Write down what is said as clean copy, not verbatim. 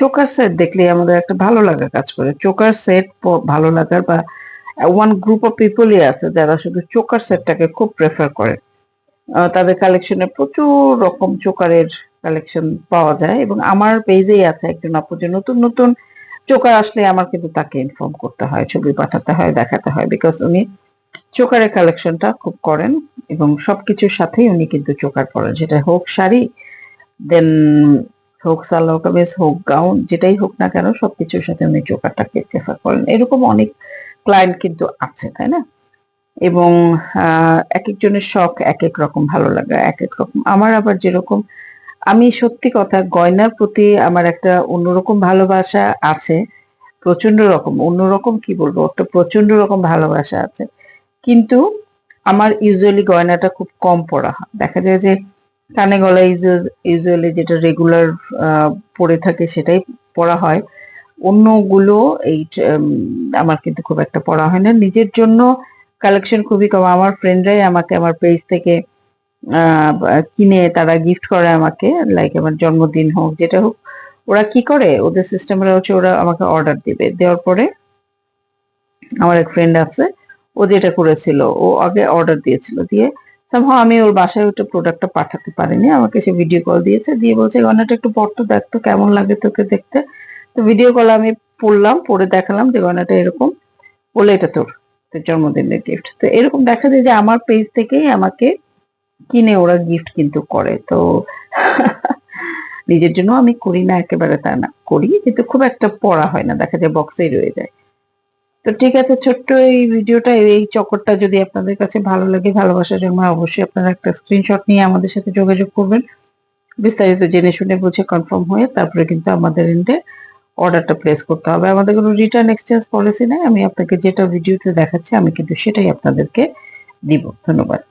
Choker set দেখলে আমাদের একটা ভালো লাগা কাজ করে। চোকার সেট ভালো লাগার বা ওয়ান গ্রুপ অফ পিপলই আছে যারা শুধু চোকার সেটটাকে খুব প্রেফার করে। তাদের কালেকশনে প্রচুর রকম চোকারের কালেকশন পাওয়া যায় এবং আমার পেজেই আছে একজন আপু যে নতুন নতুন চোকার আসলে আমার কিন্তু তাকে ইনফর্ম করতে হয়, ছবি পাঠাতে হয়, দেখাতে হয়, বিকজ উনি চোকারের কালেকশনটা খুব করেন এবং সবকিছুর সাথেই উনি কিন্তু চোকার পরেন, সেটা হোক শাড়ি, দেন হোক সালোয়ার কামিজ, হোক গাউন, যেটাই হোক না কেন সবকিছুর সাথে উনি চোকারটাকে প্রেফার করেন। এরকম অনেক ক্লায়েন্ট কিন্তু আছে, তাই না? এবং এক একজনের শখ এক এক রকম, ভালো লাগা এক এক রকম। আমার আবার যেরকম, আমি সত্যি কথা গয়নার প্রতি আমার একটা অন্যরকম ভালোবাসা আছে, প্রচন্ড রকম, অন্যরকম কি বলবো, একটা প্রচন্ড রকম ভালোবাসা আছে। কিন্তু আমার ইউজুয়ালি গয়নাটা খুব কম পরা হয়। দেখা যায় যে কানে গলায় ইউজুয়ালি যেটা রেগুলার পরে থাকে সেটাই পরা হয়। অন্যগুলো এই আমার কিন্তু খুব একটা পড়া হয় না। নিজের জন্য কালেকশন খুবই কম। আমার ফ্রেন্ডরাই আমাকে আমার পেজ থেকে কিনে তারা গিফট করে আমাকে, লাইক আমার জন্মদিন হোক যেটা হোক। ওরা কি করে, ওদের সিস্টেমটা হচ্ছে ওরা আমাকে অর্ডার দিবে, দেওয়ার পরে আমার এক ফ্রেন্ড আছে, ও যেটা করেছিল, ও আগে অর্ডার দিয়েছিল, দিয়ে সামহাও আমি ওর বাসায় ওটা প্রোডাক্টটা পাঠাতে পারিনি, আমাকে সে ভিডিও কল দিয়েছে, দিয়ে বলছে গয়নাটা একটু পর তো দেখ তো কেমন লাগে তোকে দেখতে। তো ভিডিও কল আমি পড়লাম, পরে দেখালাম যে গয়নাটা এরকম, বলে এটা তোর তোর জন্মদিনের গিফট। তো এরকম দেখা যায় যে আমার পেজ থেকেই আমাকে কিনে ওরা গিফট কিন্তু করে। তো নিজের জন্য আমি করি না একেবারে তা না, করি কিন্তু খুব একটা পড়া হয় না, দেখা যায় বক্সেই রয়ে যায়। তো ঠিক আছে, ছোট্ট এই ভিডিওটা, এই চক্করটা যদি আপনাদের কাছে ভালো লাগে, ভালোবাসা জন্মায়, অবশ্যই আপনারা একটা স্ক্রিনশট নিয়ে আমাদের সাথে যোগাযোগ করবেন। বিস্তারিত জেনে শুনে বুঝে কনফার্ম হয়ে তারপরে কিন্তু আমাদের এন্ডে অর্ডারটা প্লেস করতে হবে। আমাদের কোনো রিটার্ন এক্সচেঞ্জ পলিসি নাই। আমি আপনাকে যেটা ভিডিওতে দেখাচ্ছি আমি কিন্তু সেটাই আপনাদেরকে দিব। ধন্যবাদ।